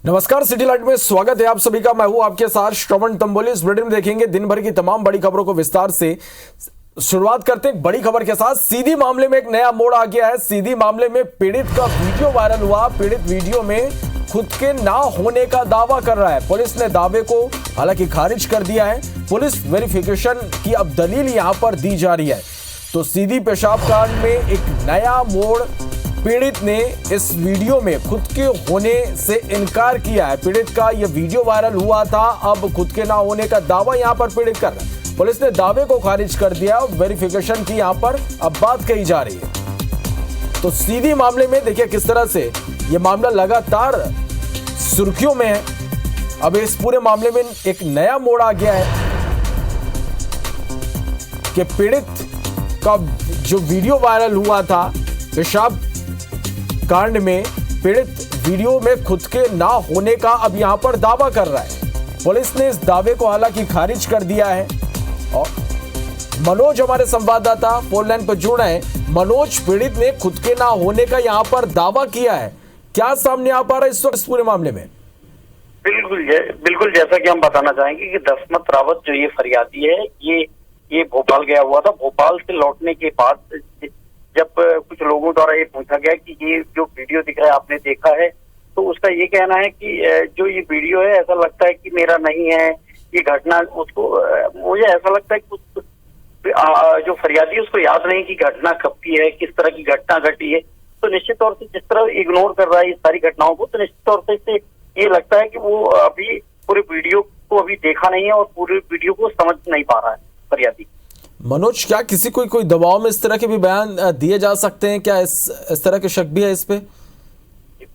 नमस्कार, city light में स्वागत है आप सभी का। मैं हूं आपके साथ श्रवण तंबोली। इस बुलेटिन में देखेंगे दिन भर की तमाम बड़ी खबरों को विस्तार से। शुरुआत करते हैं बड़ी खबर के साथ। सीधी मामले में एक नया मोड़ आ गया है। सीधी मामले में पीड़ित का वीडियो वायरल हुआ। पीड़ित वीडियो में खुद के ना होने का दावा कर रहा है। पुलिस ने दावे को हालांकि खारिज कर दिया है। पुलिस वेरिफिकेशन की अब दलील यहां पर दी जा रही है। तो सीधी पेशाब कांड में एक नया मोड़। पीड़ित ने इस वीडियो में खुद के होने से इनकार किया है। पीड़ित का यह वीडियो वायरल हुआ था, अब खुद के ना होने का दावा यहां पर पीड़ित कर रहा है। पुलिस ने दावे को खारिज कर दिया और वेरिफिकेशन की यहां पर अब बात कही जा रही है। तो सीधी मामले में देखिए किस तरह से यह मामला लगातार सुर्खियों में है। अब इस पूरे मामले में एक नया मोड़ आ गया है कि पीड़ित का जो वीडियो वायरल हुआ था पेशाब कांड में, पीड़ित वीडियो में खुद के ना होने का अब यहां पर दावा कर रहा है। पुलिस ने इस दावे को हालांकि खारिज कर दिया है। और मनोज हमारे संवाददाता फोन लाइन पर जुड़ रहे हैं। मनोज, पीड़ित ने खुद के ना होने का यहां पर दावा किया है, क्या सामने आ पा रहा है इस वक्त इस पूरे मामले में? बिल्कुल जैसा कि हम बताना चाहेंगे कि दसमत रावत जो ये फरियादी है, ये भोपाल गया हुआ था। भोपाल से लौटने के बाद जब कुछ लोगों द्वारा ये पूछा गया कि ये जो वीडियो दिख रहा है आपने देखा है, तो उसका ये कहना है कि जो ये वीडियो है ऐसा लगता है कि मेरा नहीं है। ये घटना उसको मुझे ऐसा लगता है कि जो फरियादी है उसको याद नहीं कि घटना कब की है, किस तरह की घटना घटी है। तो निश्चित तौर से जिस तरह इग्नोर कर रहा है इस सारी घटनाओं को, तो निश्चित तौर से इससे ये लगता है कि वो अभी पूरे वीडियो को अभी देखा नहीं है और पूरे वीडियो को समझ नहीं पा रहा है फरियादी। मनोज, क्या किसी कोई दबाव में इस तरह के भी बयान दिए जा सकते हैं? क्या इस तरह के शक भी है इस पे?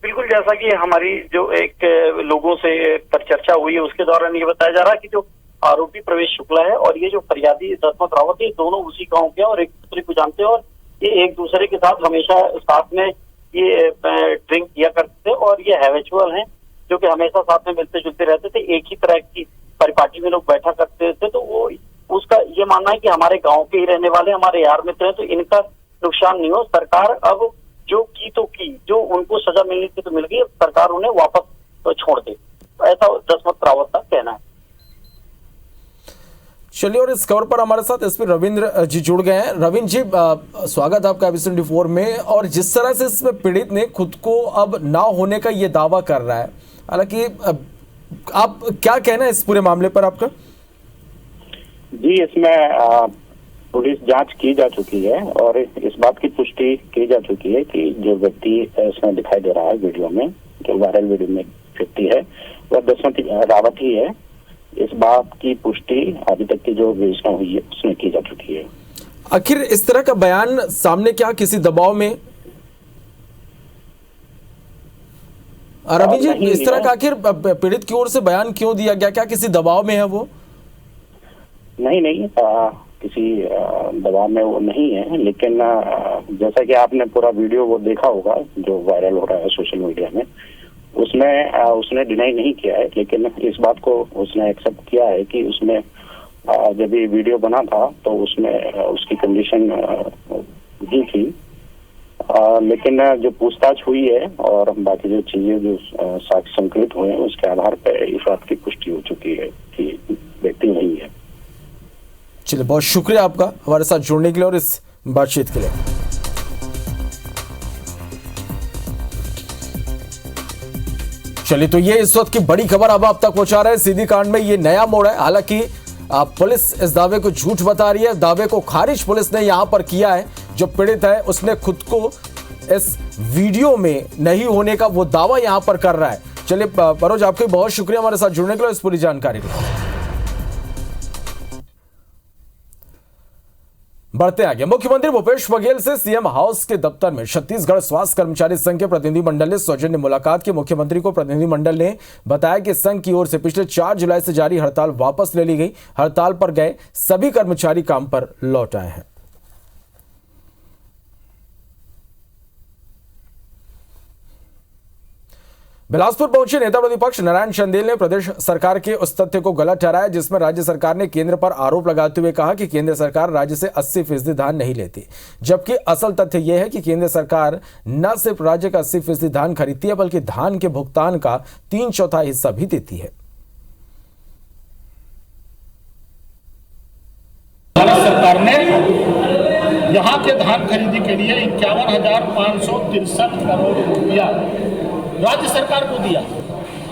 बिल्कुल, जैसा कि हमारी जो एक लोगों से पर चर्चा हुई है उसके दौरान ये बताया जा रहा है कि जो आरोपी प्रवेश शुक्ला है और ये जो फरियादी दसमत रावत है, दोनों उसी गांव के और एक दूसरे को जानते हैं और ये एक दूसरे के साथ हमेशा साथ में ये ड्रिंक किया करते थे और ये हैबिचुअल हैं जो कि हमेशा साथ में मिलते जुलते रहते थे। एक ही तरह की परिपाटी में लोग बैठा करते थे। तो वो उसका ये मानना है कि हमारे गांव के ही रहने वाले हमारे यार मित्र हैं, तो इनका नुकसान नहीं हो। सरकार अब जो की तो की, जो उनको सजा मिलनी थी तो मिल गई, सरकार उन्हें वापस तो छोड़ दे, तो ऐसा दसमत रावत का कहना है। चलिए, और इस खबर पर हमारे साथ एसपी रविंद्र जी जुड़ गए हैं। रविंद्र जी, स्वागत है आपका एबी24 में। और जिस तरह से इसमें पीड़ित ने खुद को अब ना होने का ये दावा कर रहा है, हालांकि आप क्या कहना है इस पूरे मामले पर आपका? जी, इसमें पुलिस जांच की जा चुकी है और इस बात की पुष्टि की जा चुकी है कि जो व्यक्ति इसमें दिखाई दे रहा है वीडियो में, जो वायरल वीडियो में व्यक्ति है, वह दसमत रावत ही है। इस बात की पुष्टि अभी तक की जो विवेचना हुई है उसमें की जा चुकी है। आखिर इस तरह का बयान सामने क्या किसी दबाव में? रवि जी, इस तरह का आखिर पीड़ित की ओर से बयान क्यों दिया गया? क्या किसी दबाव में है वो? नहीं, किसी दबाव में वो नहीं है, लेकिन जैसा कि आपने पूरा वीडियो वो देखा होगा जो वायरल हो रहा है सोशल मीडिया में, उसमें उसने डिनाई नहीं किया है, लेकिन इस बात को उसने एक्सेप्ट किया है कि उसमें जब ये वीडियो बना था तो उसमें उसकी कंडीशन भी थी। लेकिन जो पूछताछ हुई है और बाकी जो चीजें जो साक्ष्य संकलित हुए हैं उसके आधार पर इस बात की पुष्टि हो चुकी है कि व्यक्ति नहीं है। चलिए, बहुत शुक्रिया आपका हमारे साथ जुड़ने के लिए और इस बातचीत के लिए। चलिए, तो ये इस वक्त की बड़ी खबर अब आप तक पहुंचा रहे हैं। सीधी कांड में ये नया मोड़ है। हालांकि पुलिस इस दावे को झूठ बता रही है। दावे को खारिज पुलिस ने यहां पर किया है। जो पीड़ित है उसने खुद को इस वीडियो में नहीं होने का वो दावा यहां पर कर रहा है। चलिए मनोज, आपका बहुत शुक्रिया हमारे साथ जुड़ने के लिए, इस पूरी जानकारी के लिए। बढ़ते आगे। मुख्यमंत्री भूपेश बघेल से सीएम हाउस के दफ्तर में छत्तीसगढ़ स्वास्थ्य कर्मचारी संघ के प्रतिनिधिमंडल ने सौजन्य मुलाकात की। मुख्यमंत्री को प्रतिनिधिमंडल ने बताया कि संघ की ओर से पिछले 4 जुलाई से जारी हड़ताल वापस ले ली गई। हड़ताल पर गए सभी कर्मचारी काम पर लौट आए हैं। बिलासपुर पहुंचे नेता प्रतिपक्ष नारायण चंदेल ने प्रदेश सरकार के उस तथ्य को गलत ठहराया जिसमें राज्य सरकार ने केंद्र पर आरोप लगाते हुए कहा कि केंद्र सरकार राज्य से 80% धान नहीं लेती, जबकि असल तथ्य यह है कि केंद्र सरकार न सिर्फ राज्य का 80% धान खरीदती है बल्कि धान के भुगतान का 3/4 हिस्सा भी देती है। भारत सरकार ने यहाँ के धान खरीदी के लिए 51,563 करोड़ रुपया राज्य सरकार को दिया।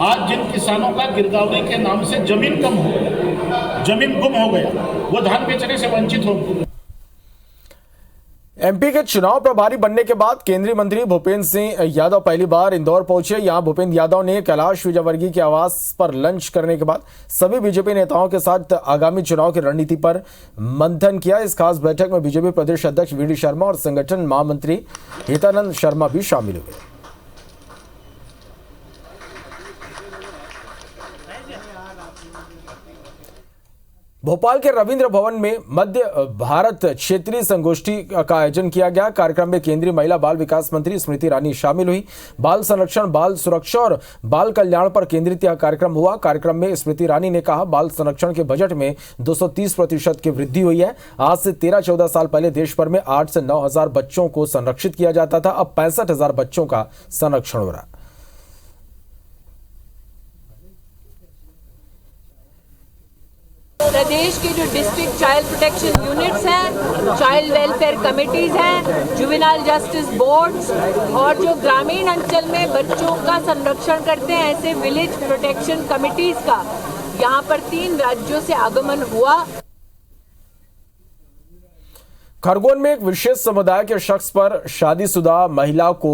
आज जिन किसानों का गिरदावरी के नाम से जमीन गुम हो गया, वो धान बेचने से वंचित हो गए। एमपी के चुनाव प्रभारी बनने के बाद केंद्रीय मंत्री भूपेंद्र सिंह यादव पहली बार इंदौर पहुंचे। यहां भूपेंद्र यादव ने कैलाश विजयवर्गीय के आवास पर लंच करने के बाद सभी बीजेपी नेताओं के साथ आगामी चुनाव की रणनीति पर मंथन किया। इस खास बैठक में बीजेपी प्रदेश अध्यक्ष वी डी शर्मा और संगठन महामंत्री हितानंद शर्मा भी शामिल हुए। भोपाल के रविंद्र भवन में मध्य भारत क्षेत्रीय संगोष्ठी का आयोजन किया गया। कार्यक्रम में केंद्रीय महिला बाल विकास मंत्री स्मृति ईरानी शामिल हुई। बाल संरक्षण, बाल सुरक्षा और बाल कल्याण पर केंद्रित यह कार्यक्रम हुआ। कार्यक्रम में स्मृति ईरानी ने कहा, बाल संरक्षण के बजट में 230% की वृद्धि हुई है। आज से 13-14 साल पहले देश भर में 8 से 9 हजार बच्चों को संरक्षित किया जाता था, अब 65,000 बच्चों का संरक्षण हो रहा है। प्रदेश के जो डिस्ट्रिक्ट चाइल्ड प्रोटेक्शन यूनिट्स हैं, चाइल्ड वेलफेयर कमेटीज हैं, जुवेनाइल जस्टिस बोर्ड्स और जो ग्रामीण अंचल में बच्चों का संरक्षण करते हैं ऐसे विलेज प्रोटेक्शन कमेटीज का यहाँ पर 3 राज्यों से आगमन हुआ। खरगोन में एक विशेष समुदाय के शख्स पर शादीशुदा महिला को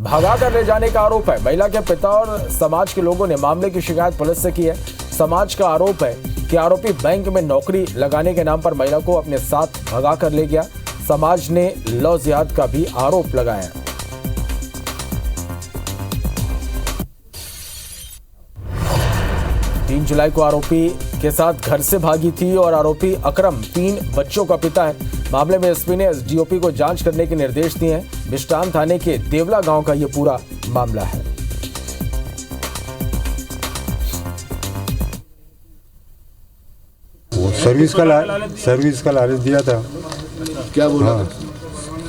भगा कर ले जाने का आरोप है। महिला के पिता और समाज के लोगों ने मामले की शिकायत पुलिस से की है। समाज का आरोप है कि आरोपी बैंक में नौकरी लगाने के नाम पर महिला को अपने साथ भगा कर ले गया। समाज ने लव जिहाद का भी आरोप लगाया। तीन जुलाई को आरोपी के साथ घर से भागी थी और आरोपी अकरम 3 बच्चों का पिता है। मामले में एसपी ने एसडीओपी को जांच करने के निर्देश दिए हैं। बिस्टान थाने के देवला गांव का यह पूरा मामला है। वो सर्विस का लालच दिया था। क्या बोला? हाँ,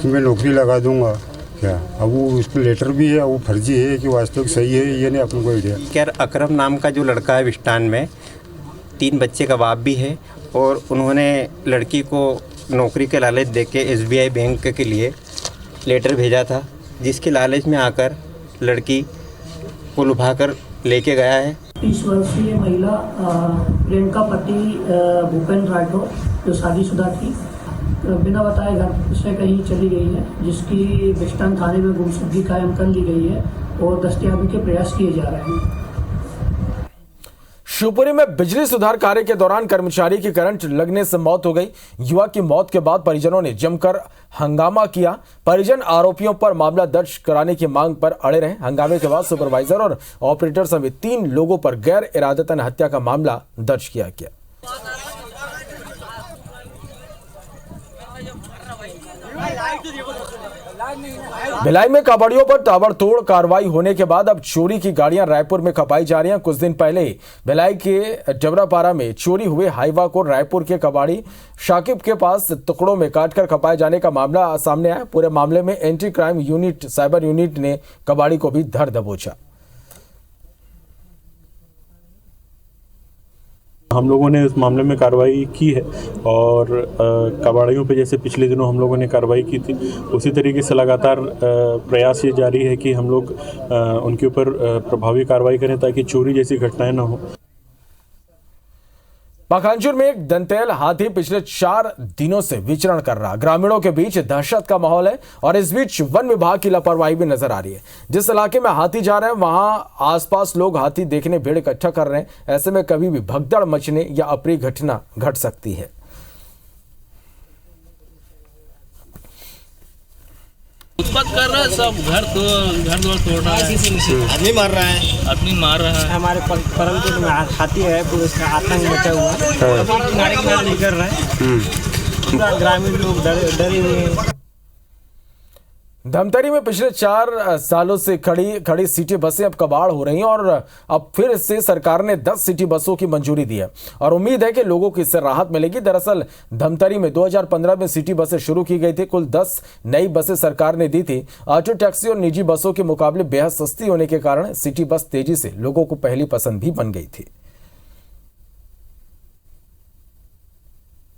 कि मैं नौकरी लगा दूंगा क्या। अब वो उसका लेटर भी है, वो फर्जी है कि वास्तविक सही है, ये नहीं अपन को आइडिया। खैर अकरम नाम का जो लड़का है बिस्टान में 3 बच्चे का बाप भी है और उन्होंने लड़की को नौकरी के लालच देके एसबीआई बैंक के लिए लेटर भेजा था, जिसके लालच में आकर लड़की को लुभाकर लेके गया है। 30 वर्षीय महिला प्रियंका पति भूपेंद्र राठौर जो शादीशुदा थी, बिना बताए घर से कहीं चली गई है, जिसकी बिस्टान थाने में गुमशुदगी कायम कर ली गई है और दस्तयाबी के प्रयास किए जा रहे हैं। शिवपुरी में बिजली सुधार कार्य के दौरान कर्मचारी की करंट लगने से मौत हो गई। युवा की मौत के बाद परिजनों ने जमकर हंगामा किया। परिजन आरोपियों पर मामला दर्ज कराने की मांग पर अड़े रहे। हंगामे के बाद सुपरवाइजर और ऑपरेटर समेत 3 लोगों पर गैर इरादतन हत्या का मामला दर्ज किया गया। भिलाई में कबाड़ियों पर ताबड़तोड़ कार्रवाई होने के बाद अब चोरी की गाड़ियां रायपुर में खपाई जा रही हैं। कुछ दिन पहले भिलाई के डबरापारा में चोरी हुए हाईवा को रायपुर के कबाड़ी शाकिब के पास टुकड़ों में काटकर खपाए जाने का मामला सामने आया। पूरे मामले में anti crime unit, cyber unit ने कबाड़ी को भी धर दबोचा। हम लोगों ने इस मामले में कार्रवाई की है और कबाड़ियों पे जैसे पिछले दिनों हम लोगों ने कार्रवाई की थी, उसी तरीके से लगातार प्रयास ये जारी है कि हम लोग उनके ऊपर प्रभावी कार्रवाई करें ताकि चोरी जैसी घटनाएं ना हो। पाखांजूर में एक दंतैल हाथी पिछले 4 दिनों से विचरण कर रहा। ग्रामीणों के बीच दहशत का माहौल है और इस बीच वन विभाग की लापरवाही भी नजर आ रही है। जिस इलाके में हाथी जा रहे हैं वहां आसपास लोग हाथी देखने भीड़ इकट्ठा कर रहे हैं। ऐसे में कभी भी भगदड़ मचने या अप्रिय घटना घट सकती है। उत्पात कर रहा है, सब घर द्वार तोड़ रहा है, आदमी मार रहा है। हमारे परमपुर में हाथी है, पुलिस का आतंक मचा हुआ है, किनारे निकल रहा है, पूरा ग्रामीण लोग डरे हुए हैं। धमतरी में पिछले 4 सालों से खड़ी सिटी बसें अब कबाड़ हो रही हैं और अब फिर से सरकार ने 10 सिटी बसों की मंजूरी दी है और उम्मीद है कि लोगों को इससे राहत मिलेगी। दरअसल धमतरी में 2015 में सिटी बसें शुरू की गई थी। कुल 10 नई बसें सरकार ने दी थी। ऑटो टैक्सी और निजी बसों के मुकाबले बेहद सस्ती होने के कारण सिटी बस तेजी से लोगों को पहली पसंद भी बन गई थी।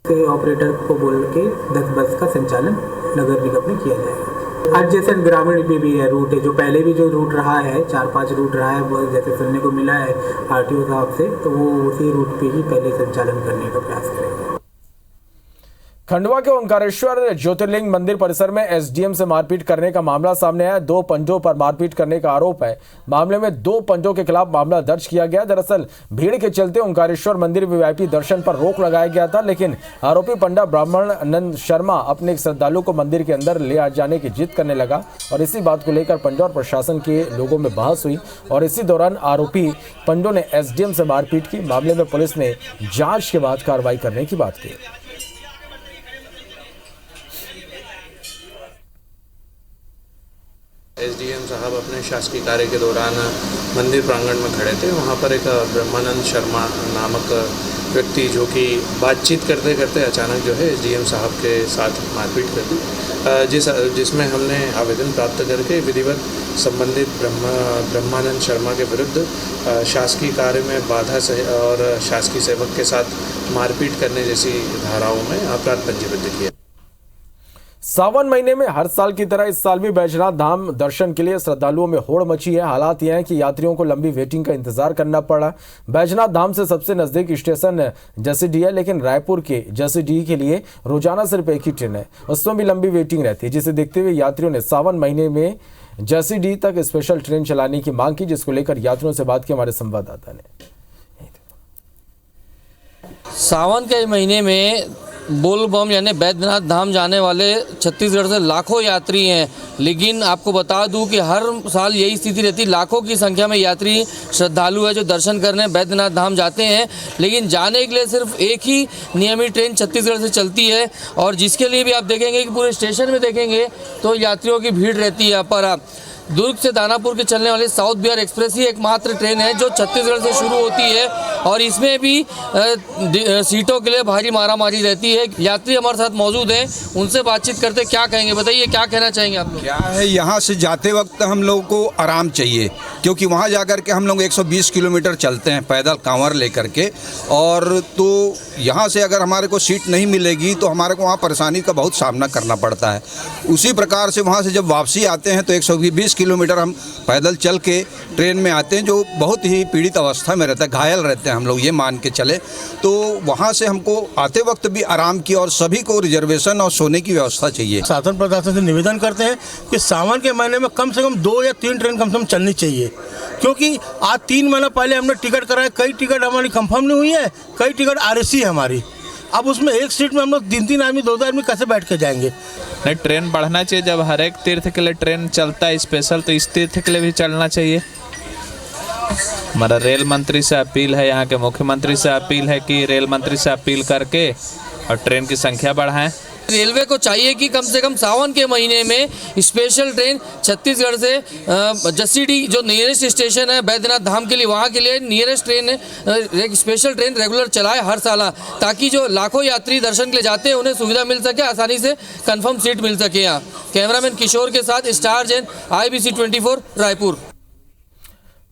ऑपरेटर को बोल के 10 बस का संचालन नगर निगम में किया जाएगा। आज जैसे ग्रामीण में भी है रूट है, जो पहले भी जो रूट रहा है 4-5 रूट रहा है, वो जैसे सुनने को मिला है आरटीओ साहब से, तो वो उसी रूट पे ही पहले संचालन करने का प्रयास करेंगे। खंडवा के ओंकारेश्वर ज्योतिर्लिंग मंदिर परिसर में एसडीएम से मारपीट करने का मामला सामने आया। 2 पंजों पर मारपीट करने का आरोप है। मामले में 2 पंजों के खिलाफ मामला दर्ज किया गया। दरअसल भीड़ के चलते ओंकारेश्वर मंदिर वीआईपी दर्शन पर रोक लगाया गया था, लेकिन आरोपी पंडा ब्राह्मणानंद शर्मा अपने एक श्रद्धालु को मंदिर के अंदर ले आ जाने की जिद करने लगा और इसी बात को लेकर पंडा और प्रशासन के लोगों में बहस हुई और इसी दौरान आरोपी पंडों ने एसडीएम से मारपीट की। मामले में पुलिस ने जांच के बाद कार्रवाई करने की बात की। एसडीएम साहब अपने शासकीय कार्य के दौरान मंदिर प्रांगण में खड़े थे। वहाँ पर एक ब्रह्मानंद शर्मा नामक व्यक्ति जो कि बातचीत करते करते अचानक जो है एसडीएम साहब के साथ मारपीट कर दी, जिसमें हमने आवेदन प्राप्त करके विधिवत संबंधित ब्रह्मानंद शर्मा के विरुद्ध शासकीय कार्य में बाधा और शासकीय सेवक के साथ मारपीट करने जैसी धाराओं में अपराध पंजीबद्ध किया। सावन महीने में हर साल की तरह इस साल भी बैजनाथ धाम दर्शन के लिए श्रद्धालुओं में होड़ मची है। हालात यह है कि यात्रियों को लंबी वेटिंग का इंतजार करना पड़ा। बैजनाथ धाम से सबसे नजदीक स्टेशन जसीडीह है, लेकिन रायपुर के जसीडीह के लिए रोजाना सिर्फ एक ही ट्रेन है, उसमें भी लंबी वेटिंग रहती है, जिसे देखते हुए यात्रियों ने सावन महीने में जसीडीह तक स्पेशल ट्रेन चलाने की मांग की, जिसको लेकर यात्रियों से बात की हमारे संवाददाता ने। सावन के महीने में बोलबम यानी बैद्यनाथ धाम जाने वाले छत्तीसगढ़ से लाखों यात्री हैं, लेकिन आपको बता दूं कि हर साल यही स्थिति रहती है। लाखों की संख्या में यात्री श्रद्धालु है जो दर्शन करने बैद्यनाथ धाम जाते हैं, लेकिन जाने के लिए सिर्फ एक ही नियमित ट्रेन छत्तीसगढ़ से चलती है और जिसके लिए भी आप देखेंगे कि पूरे स्टेशन में देखेंगे तो यात्रियों की भीड़ रहती है। पर दुर्ग से दानापुर के चलने वाली साउथ बिहार एक्सप्रेस ही एकमात्र ट्रेन है जो छत्तीसगढ़ से शुरू होती है और इसमें भी सीटों के लिए भारी मारामारी रहती है। यात्री हमारे साथ मौजूद हैं, उनसे बातचीत करते क्या कहेंगे, बताइए क्या कहना चाहेंगे आप लोग? क्या है, यहाँ से जाते वक्त हम लोग को आराम चाहिए, क्योंकि वहाँ जाकर के हम लोग 120 किलोमीटर चलते हैं पैदल कांवर लेकर के, और तो यहाँ से अगर हमारे को सीट नहीं मिलेगी तो हमारे को वहाँ परेशानी का बहुत सामना करना पड़ता है। उसी प्रकार से वहाँ से जब वापसी आते हैं तो 120 किलोमीटर हम पैदल चल के ट्रेन में आते हैं, जो बहुत ही पीड़ित अवस्था में रहता है, घायल रहते हैं हम लोग, ये मान के चले। तो वहाँ से हमको आते वक्त भी आराम की और सभी को रिजर्वेशन और सोने की व्यवस्था चाहिए। शासन प्रशासन से निवेदन करते हैं कि सावन के महीने में कम से कम 2 या 3 ट्रेन कम से कम चलनी चाहिए, क्योंकि आज 3 महीना पहले हमने टिकट कराया, कई टिकट हमारी कंफर्म नहीं हुई है, कई टिकट RSC है हमारी। अब उसमें एक सीट में हम लोग 3-3 आदमी 2-2 आदमी कैसे बैठ के जाएंगे? नहीं, ट्रेन बढ़ना चाहिए। जब हर एक तीर्थ के लिए ट्रेन चलता है स्पेशल, तो इस तीर्थ के लिए भी चलना चाहिए। हमारा रेल मंत्री से अपील है, यहाँ के मुख्यमंत्री से अपील है कि रेल मंत्री से अपील करके और ट्रेन की संख्या बढ़ाएं। रेलवे को चाहिए कि कम से कम सावन के महीने में स्पेशल ट्रेन छत्तीसगढ़ से जसीडीह जो नियरेस्ट स्टेशन है बैद्यनाथ धाम के लिए, वहाँ के लिए नियरेस्ट ट्रेन एक स्पेशल ट्रेन रेगुलर चलाए हर साल, ताकि जो लाखों यात्री दर्शन के लिए जाते हैं उन्हें सुविधा मिल सके, आसानी से कंफर्म सीट मिल सके। यहाँ कैमरामैन किशोर के साथ स्टार जैन, IBC 24 रायपुर।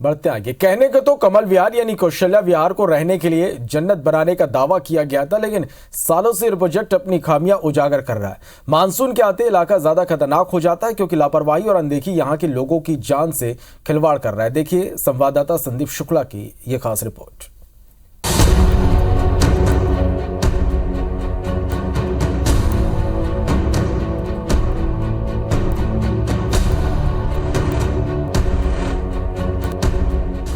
बढ़ते आगे, कहने को तो कमल विहार यानी कौशल्या विहार को रहने के लिए जन्नत बनाने का दावा किया गया था, लेकिन सालों से प्रोजेक्ट अपनी खामियां उजागर कर रहा है। मानसून के आते इलाका ज्यादा खतरनाक हो जाता है, क्योंकि लापरवाही और अनदेखी यहां के लोगों की जान से खिलवाड़ कर रहा है। देखिए संवाददाता संदीप शुक्ला की यह खास रिपोर्ट।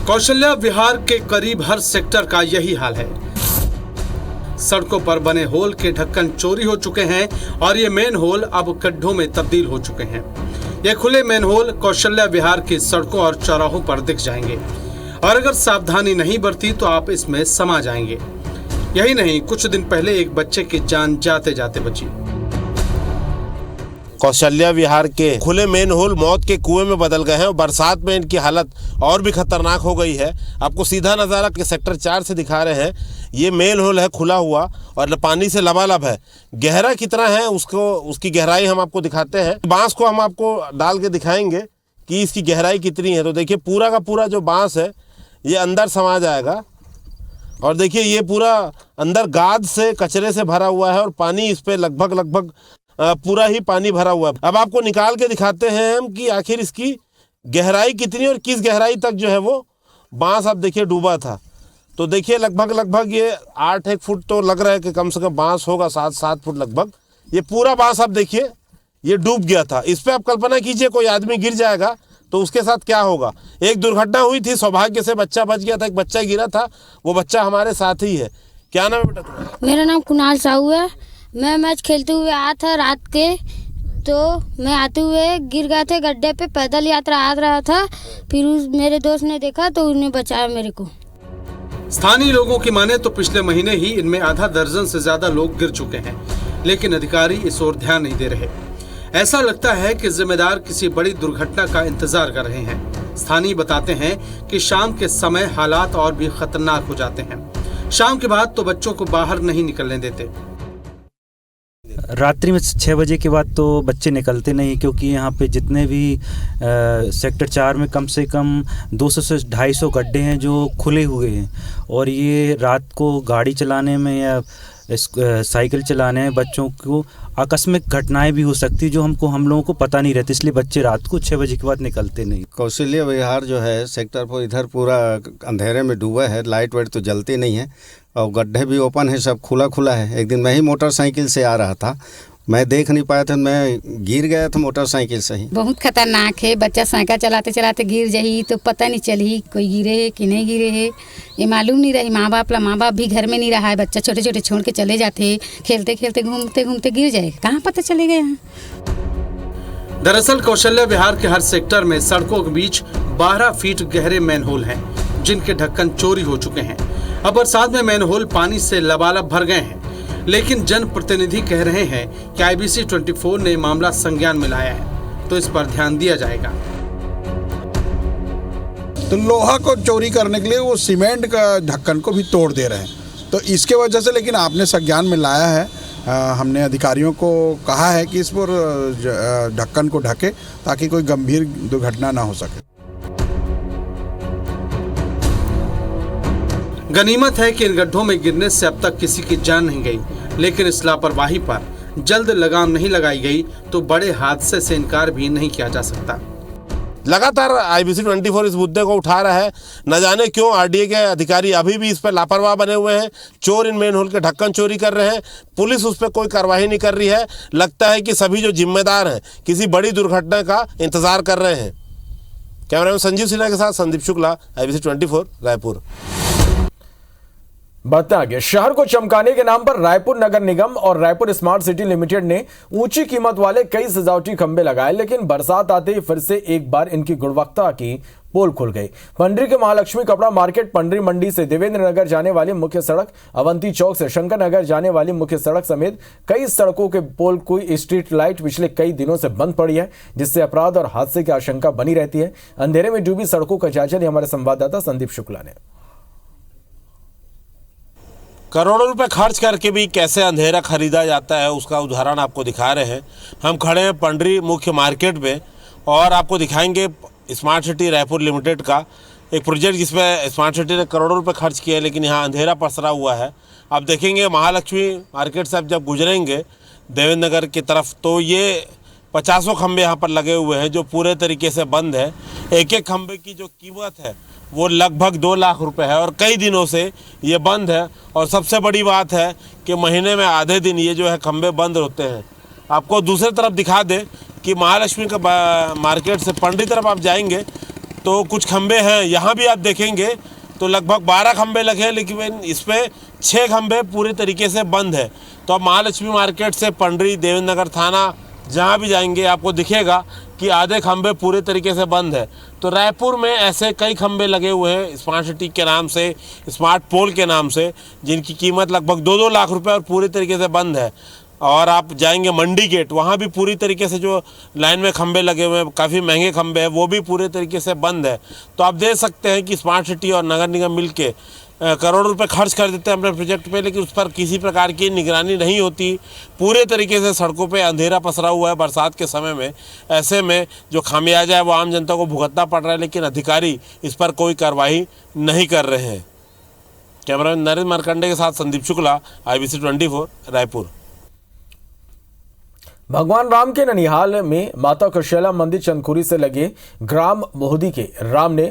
कौशल्या विहार के करीब हर सेक्टर का यही हाल है। सड़कों पर बने होल के ढक्कन चोरी हो चुके हैं और ये मेन होल अब गड्ढों में तब्दील हो चुके हैं। ये खुले मेन होल कौशल्या विहार की सड़कों और चौराहों पर दिख जाएंगे और अगर सावधानी नहीं बरती तो आप इसमें समा जाएंगे। यही नहीं, कुछ दिन पहले एक बच्चे की जान जाते जाते बची। कौशल्या विहार के खुले मेन होल मौत के कुएं में बदल गए हैं और बरसात में इनकी हालत और भी खतरनाक हो गई है। आपको सीधा नज़ारा के सेक्टर 4 से दिखा रहे हैं। ये मेन होल है खुला हुआ और पानी से लबालब है। गहरा कितना है उसकी गहराई हम आपको दिखाते हैं। बांस को हम आपको डाल के दिखाएंगे कि इसकी गहराई कितनी है। तो देखिए पूरा का पूरा जो बांस है ये अंदर समा जाएगा और देखिए ये पूरा अंदर गाद से कचरे से भरा हुआ है और पानी इस पे लगभग पूरा ही पानी भरा हुआ है। अब आपको निकाल के दिखाते हैं हम कि आखिर इसकी गहराई कितनी और किस गहराई तक जो है वो बांस आप देखिए डूबा था। तो देखिए लगभग ये 8-1 फुट तो लग रहा है कि कम से कम बांस होगा, 7 फुट लगभग। ये पूरा बांस आप देखिए ये डूब गया था। इस पर आप कल्पना कीजिए कोई आदमी गिर जाएगा तो उसके साथ क्या होगा। एक दुर्घटना हुई थी, सौभाग्य से बच्चा बच गया था। एक बच्चा गिरा था, वो बच्चा हमारे साथ ही है। क्या नाम है बेटा तुम्हारा? मेरा नाम कुणाल साहू है। मैं मैच खेलते हुए आया था रात के, तो मैं आते हुए गिर गया था गड्ढे पे। पैदल यात्रा आ रहा था, फिर मेरे दोस्त ने देखा तो उन्हें बचाया मेरे को। स्थानीय लोगों की माने तो पिछले महीने ही इनमें आधा दर्जन से ज्यादा लोग गिर चुके हैं, लेकिन अधिकारी इस ओर ध्यान नहीं दे रहे। ऐसा लगता है कि जिम्मेदार किसी बड़ी दुर्घटना का इंतजार कर रहे हैं। स्थानीय बताते हैं कि शाम के समय हालात और भी खतरनाक हो जाते हैं। शाम के बाद तो बच्चों को बाहर नहीं निकलने देते। रात्रि में 6 बजे के बाद तो बच्चे निकलते नहीं, क्योंकि यहाँ पे जितने भी सेक्टर 4 में कम से कम 200 से 250 गड्ढे हैं जो खुले हुए हैं और ये रात को गाड़ी चलाने में या साइकिल चलाने में बच्चों को आकस्मिक घटनाएं भी हो सकती जो हम लोगों को पता नहीं रहती, इसलिए बच्चे रात को 6 बजे के बाद निकलते नहीं। कौशल्या विहार जो है सेक्टर पर इधर पूरा अंधेरे में डूबा है, लाइट वाइट तो जलती नहीं है और गड्ढे भी ओपन है, सब खुला है। एक दिन मैं ही मोटरसाइकिल से आ रहा था, मैं देख नहीं पाया था, मैं गिर गया था मोटरसाइकिल से ही। बहुत खतरनाक है। बच्चा साइकिल चलाते चलाते गिर जाही तो पता नहीं चली कोई गिरे है कि नहीं गिरे है, ये मालूम नहीं रही। माँ बाप भी घर में नहीं रहा है, बच्चा छोटे छोटे छोड़ के चले जाते, खेलते खेलते घूमते घूमते गिर जाए, कहाँ पता चलेगा यहाँ। दरअसल कौशल्या विहार के हर सेक्टर में सड़कों के बीच 12 फीट गहरे मैनहोल हैं, जिनके ढक्कन चोरी हो चुके हैं। अब बरसात में मैनहोल पानी से लबालब भर गए हैं, लेकिन जनप्रतिनिधि कह रहे हैं कि IBC 24 ने मामला संज्ञान में लाया है, तो इस पर ध्यान दिया जाएगा। तो लोहा को चोरी करने के लिए वो सीमेंट का ढक्कन को भी तोड़ दे रहे हैं, तो इसके वजह से, लेकिन आपने संज्ञान में लाया है। हमने अधिकारियों को कहा है कि इस पर ढक्कन को ढके ताकि कोई गंभीर दुर्घटना ना हो सके। गनीमत है कि इन गड्ढों में गिरने से अब तक किसी की जान नहीं गई, लेकिन इस लापरवाही पर जल्द लगाम नहीं लगाई गई तो बड़े हादसे से इनकार भी नहीं किया जा सकता। लगातार IBC 24 इस मुद्दे को उठा रहा है। न जाने क्यों RDA के अधिकारी अभी भी इस पर लापरवाह बने हुए हैं। चोर इन मेन होल के ढक्कन चोरी कर रहे हैं, पुलिस उस पर कोई कार्रवाई नहीं कर रही है। लगता है कि सभी जो जिम्मेदार हैं किसी बड़ी दुर्घटना का इंतजार कर रहे हैं। कैमरामैन संजीव सिन्हा के साथ संदीप शुक्ला, IBC 24 रायपुर। बढ़ते आगे, शहर को चमकाने के नाम पर रायपुर नगर निगम और रायपुर स्मार्ट सिटी लिमिटेड ने ऊंची कीमत वाले कई सजावटी खंभे लगाए, लेकिन बरसात आते ही फिर से एक बार इनकी गुणवत्ता की पोल खुल गई। पंडरी के महालक्ष्मी कपड़ा मार्केट, पंडरी मंडी से देवेंद्र नगर जाने वाली मुख्य सड़क, अवंती चौक से शंकर नगर जाने वाली मुख्य सड़क समेत कई सड़कों के पोल की स्ट्रीट लाइट पिछले कई दिनों से बंद पड़ी है, जिससे अपराध और हादसे की आशंका बनी रहती है। अंधेरे में डूबी सड़कों का जायजा लिया हमारे संवाददाता संदीप शुक्ला ने। करोड़ों रुपए खर्च करके भी कैसे अंधेरा खरीदा जाता है उसका उदाहरण आपको दिखा रहे हैं। हम खड़े हैं पंडरी मुख्य मार्केट में और आपको दिखाएंगे स्मार्ट सिटी रायपुर लिमिटेड का एक प्रोजेक्ट जिसमें स्मार्ट सिटी ने करोड़ों रुपए खर्च किए, लेकिन यहाँ अंधेरा पसरा हुआ है। आप देखेंगे महालक्ष्मी मार्केट से आप जब गुजरेंगे देवेंद्र नगर की तरफ तो ये 50 खंबे यहाँ पर लगे हुए हैं जो पूरे तरीके से बंद है। एक एक खंबे की जो कीमत है वो लगभग 2 लाख रुपए है और कई दिनों से ये बंद है। और सबसे बड़ी बात है कि महीने में आधे दिन ये जो है खंबे बंद होते हैं। आपको दूसरी तरफ दिखा दें कि महालक्ष्मी का मार्केट से पंडरी तरफ आप जाएंगे तो कुछ खंबे हैं, यहाँ भी आप देखेंगे तो लगभग 12 खंबे लगे हैं, लेकिन इस पर 6 खंबे पूरे तरीके से बंद है। तो आप महालक्ष्मी मार्केट से पंडरी देवेंद्र नगर थाना जहाँ भी जाएंगे आपको दिखेगा कि आधे खंबे पूरे तरीके से बंद है। तो रायपुर में ऐसे कई खंबे लगे हुए हैं स्मार्ट सिटी के नाम से, स्मार्ट पोल के नाम से, जिनकी कीमत लगभग 2-2 लाख रुपए और पूरे तरीके से बंद है। और आप जाएंगे मंडी गेट, वहाँ भी पूरी तरीके से जो लाइन में खंबे लगे हुए हैं, काफ़ी महंगे खंबे हैं, वो भी पूरे तरीके से बंद है। तो आप देख सकते हैं कि स्मार्ट सिटी और नगर निगम मिल के करोड़ों रुपए खर्च कर देते हैं अपने प्रोजेक्ट पे, लेकिन उस पर किसी प्रकार की निगरानी नहीं होती। पूरे तरीके से सड़कों पे अंधेरा पसरा हुआ है बरसात के समय में। ऐसे में जो खामियाजा है वो आम जनता को भुगतना पड़ रहा है, लेकिन अधिकारी इस पर कोई कार्रवाई नहीं कर रहे हैं। कैमरामैन नरेंद्र मार्कंडे के साथ संदीप शुक्ला, IBC 24 रायपुर। भगवान राम के ननिहाल में माता कौशल्या मंदिर चंदखुरी से लगे ग्राम मोहदी के राम ने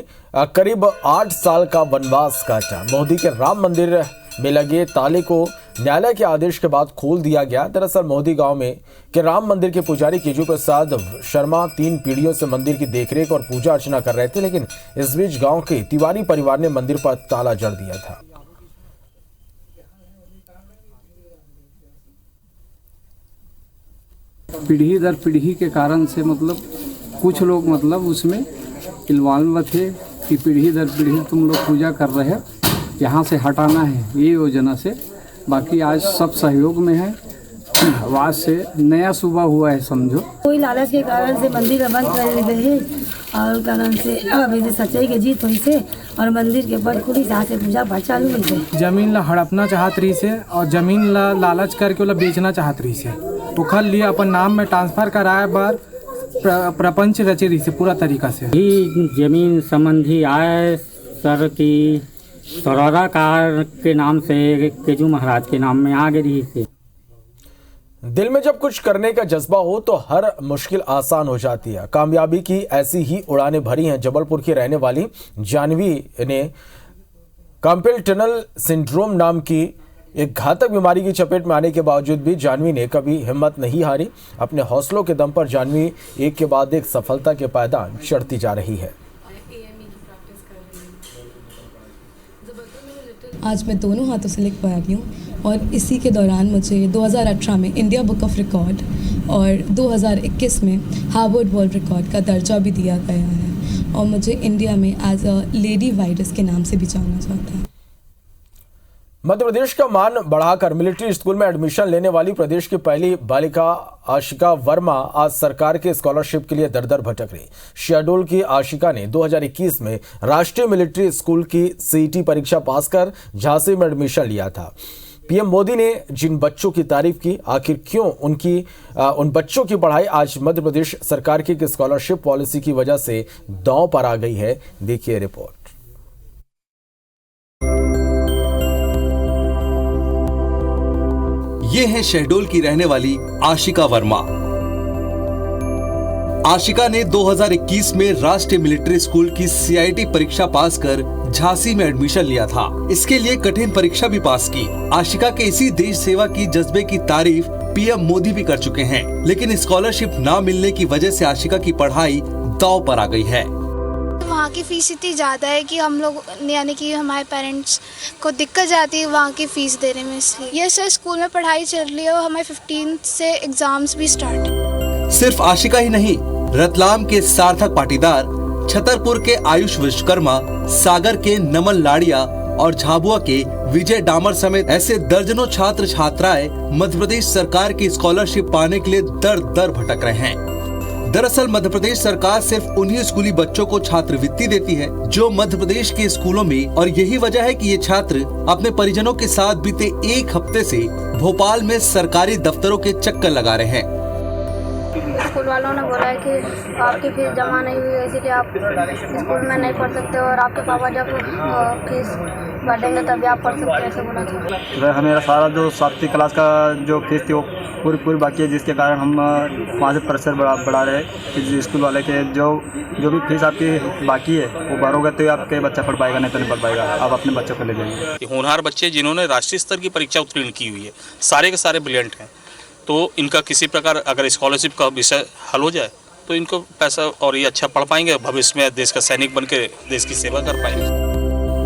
करीब 8 साल का वनवास काटा। मोहदी के राम मंदिर में लगे ताले को न्यायालय के आदेश के बाद खोल दिया गया। दरअसल मोहदी गांव में के राम मंदिर के पुजारी केजू प्रसाद शर्मा 3 पीढ़ियों से मंदिर की देखरेख और पूजा अर्चना कर रहे थे, लेकिन इस बीच गांव के तिवारी परिवार ने मंदिर पर ताला जड़ दिया था। पीढ़ी दर पीढ़ी के कारण से मतलब कुछ लोग मतलब उसमें इन्वॉल्व थे कि पीढ़ी दर पीढ़ी तुम लोग पूजा कर रहे हो, यहाँ से हटाना है ये योजना से। बाकी आज सब सहयोग में है, आवाज से नया सुबह हुआ है समझो। कोई लालच के कारण से मंदिर बंद कर दिए और कारण से अब सच्चाई की जीत हुई से और मंदिर के बड़ खुली से पूजा पाठ चालू हुई से। जमीन ला हड़पना चाहत रही से और जमीन ला लालच करके ओला बेचना चाहत रही से, उखल लिए अपन नाम में ट्रांसफर कराए बार प्रपंच रचे रही से पूरा तरीका से। ही जमीन संबंधी आय सर की सरोरा कार के नाम से केजू महाराज के नाम में आ गई थी। दिल में जब कुछ करने का जज्बा हो तो हर मुश्किल आसान हो जाती है। कामयाबी की ऐसी ही उड़ानें भरी हैं। जबलपुर की रहने वाली जानवी ने कार्पेल टनल सिंड्रोम नाम की एक घातक बीमारी की चपेट में आने के बावजूद भी जानवी ने कभी हिम्मत नहीं हारी। अपने हौसलों के दम पर जानवी एक के बाद एक सफलता के पायदान चढ़ती जा रही है। आज मैं दोनों हाथों से लिख पा रही हूँ और इसी के दौरान मुझे 2018 में इंडिया बुक ऑफ रिकॉर्ड और 2021 में हार्वर्ड वर्ल्ड रिकॉर्ड का दर्जा भी दिया गया है और मुझे इंडिया में एज अ लेडी वाइरस के नाम से भी जाना जाता है। मध्य प्रदेश का मान बढ़ाकर मिलिट्री स्कूल में एडमिशन लेने वाली प्रदेश की पहली बालिका आशिका वर्मा आज सरकार के स्कॉलरशिप के लिए दर-दर भटक रही। शहडोल की आशिका ने 2021 में राष्ट्रीय मिलिट्री स्कूल की CET परीक्षा पास कर झांसी में एडमिशन लिया था। पीएम मोदी ने जिन बच्चों की तारीफ की, आखिर क्यों उन बच्चों की पढ़ाई आज मध्य प्रदेश सरकार की स्कॉलरशिप पॉलिसी की वजह से दांव पर आ गई है, देखिए रिपोर्ट। ये है शहडोल की रहने वाली आशिका वर्मा। आशिका ने 2021 में राष्ट्रीय मिलिट्री स्कूल की CIT परीक्षा पास कर झांसी में एडमिशन लिया था। इसके लिए कठिन परीक्षा भी पास की। आशिका के इसी देश सेवा की जज्बे की तारीफ पीएम मोदी भी कर चुके हैं, लेकिन स्कॉलरशिप ना मिलने की वजह से आशिका की पढ़ाई दांव पर आ गई है। वहाँ की फीस इतनी ज़्यादा है कि हम लोग यानी कि हमारे पेरेंट्स को दिक्कत जाती है वहाँ की फ़ीस देने में, इसलिए ये सर स्कूल में पढ़ाई चल रही है और हमें 15 से एग्जाम्स भी स्टार्ट है। सिर्फ आशिका ही नहीं, रतलाम के सार्थक पाटीदार, छतरपुर के आयुष विश्वकर्मा, सागर के नमन लाड़िया और झाबुआ के विजय डामर समेत ऐसे दर्जनों छात्र छात्राएं मध्य प्रदेश सरकार की स्कॉलरशिप पाने के लिए दर दर भटक रहे हैं। दरअसल मध्य प्रदेश सरकार सिर्फ उन्हीं स्कूली बच्चों को छात्रवृत्ति देती है जो मध्य प्रदेश के स्कूलों में, और यही वजह है कि ये छात्र अपने परिजनों के साथ बीते एक हफ्ते से भोपाल में सरकारी दफ्तरों के चक्कर लगा रहे हैं। स्कूल वालों ने बोला है कि आपकी फीस जमा नहीं हुई है, इसलिए आप स्कूल में नहीं पढ़ सकते और आपके पापा जब फीस भरेंगे तभी आप पढ़ सकते हैं, ऐसे बोला था। मेरा सारा जो 7वीं क्लास का जो फीस थी वो पूरी बाकी है, जिसके कारण हम वहाँ से प्रेशर बढ़ा रहे हैं स्कूल वाले के जो भी फीस आपकी बाकी है वो भरोगे तो आपके बच्चा पढ़ पाएगा, नहीं तो नहीं पढ़ पाएगा। आप अपने बच्चों को ले जाइए। होनहार बच्चे जिन्होंने राष्ट्रीय स्तर की परीक्षा उत्तीर्ण की हुई है, सारे के सारे ब्रिलियंट हैं, तो इनका किसी प्रकार अगर स्कॉलरशिप का विषय हल हो जाए तो इनको पैसा और ये अच्छा पढ़ पाएंगे, भविष्य में देश का सैनिक बनकर देश की सेवा कर पाएंगे।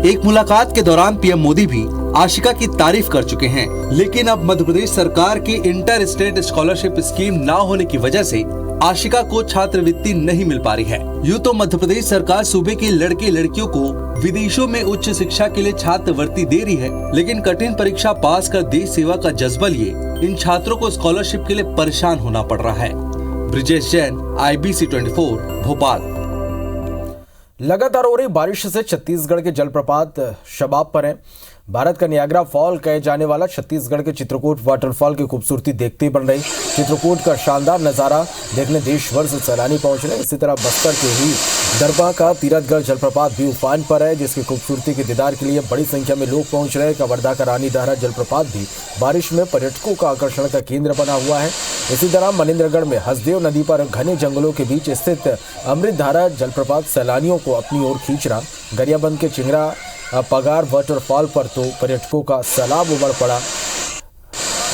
एक मुलाकात के दौरान पीएम मोदी भी आशिका की तारीफ कर चुके हैं, लेकिन अब मध्य प्रदेश सरकार की इंटर स्टेट स्कॉलरशिप स्कीम न होने की वजह से आशिका को छात्रवृत्ति नहीं मिल पा रही है। यूँ तो मध्य प्रदेश सरकार सूबे के लड़के लड़कियों को विदेशों में उच्च शिक्षा के लिए छात्रवृत्ति दे रही है, लेकिन कठिन परीक्षा पास कर देश सेवा का जज्बा लिए इन छात्रों को स्कॉलरशिप के लिए परेशान होना पड़ रहा है। ब्रिजेश जैन, IBC 24, भोपाल। लगातार हो रही बारिश से छत्तीसगढ़ के जलप्रपात शबाब पर हैं। भारत का नियाग्रा फॉल कहे जाने वाला छत्तीसगढ़ के चित्रकूट वाटरफॉल की खूबसूरती देखते ही बन रही। चित्रकूट का शानदार नज़ारा देखने देश भर से सैलानी पहुंच रहे। इसी तरह बस्तर के ही दरबा का तीरथगढ़ जलप्रपात भी उफान पर है, जिसकी खूबसूरती के दीदार के लिए बड़ी संख्या में लोग पहुंच रहे। कवर्धा का रानी दहरा जलप्रपात भी बारिश में पर्यटकों का आकर्षण का केंद्र बना हुआ है। इसी तरह मनिंद्रगढ़ में हसदेव नदी पर घने जंगलों के बीच स्थित अमृतधारा जलप्रपात सैलानियों को अपनी ओर खींच रहा। गरियाबंद के चिंगरा पगार वाटरफॉल पर तो पर्यटकों का सैलाब उमड़ पड़ा।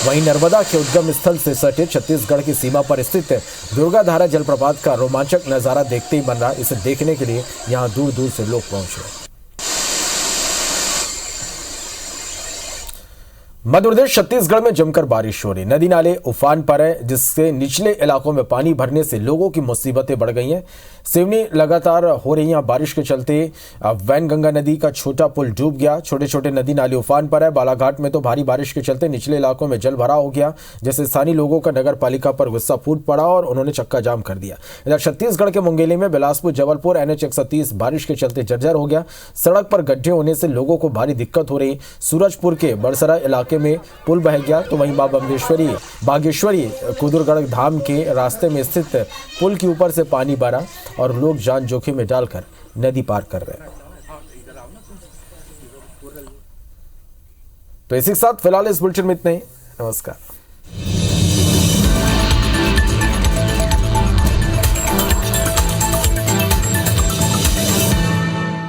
वहीं नर्मदा के उद्गम स्थल से सटे छत्तीसगढ़ की सीमा पर स्थित दुर्गाधारा जलप्रपात का रोमांचक नज़ारा देखते ही बन रहा। इसे देखने के लिए यहां दूर दूर से लोग पहुंच रहे। मध्य प्रदेश छत्तीसगढ़ में जमकर बारिश हो रही। नदी नाले उफान पर है, जिससे निचले इलाकों में पानी भरने से लोगों की मुसीबतें बढ़ गई हैं। सिवनी लगातार हो रही यहाँ बारिश के चलते वैनगंगा नदी का छोटा पुल डूब गया। छोटे छोटे नदी नाले उफान पर है। बालाघाट में तो भारी बारिश के चलते निचले इलाकों में जल भराव हो गया, जिससे स्थानीय लोगों का नगर पालिका पर गुस्सा फूट पड़ा और उन्होंने चक्का जाम कर दिया। इधर छत्तीसगढ़ के मुंगेली में बिलासपुर जबलपुर NH 130 बारिश के चलते जर्जर हो गया। सड़क पर गड्ढे होने से लोगों को भारी दिक्कत हो रही। सूरजपुर के बड़सरा इलाके में पुल बह गया, तो वहीं बागेश्वरी कुदुरगढ़ धाम के रास्ते में स्थित पुल के ऊपर से पानी भरा और लोग जान जोखिम में डालकर नदी पार कर रहे हैं। तो इसी के साथ फिलहाल इस बुलेटिन में इतना ही। नमस्कार।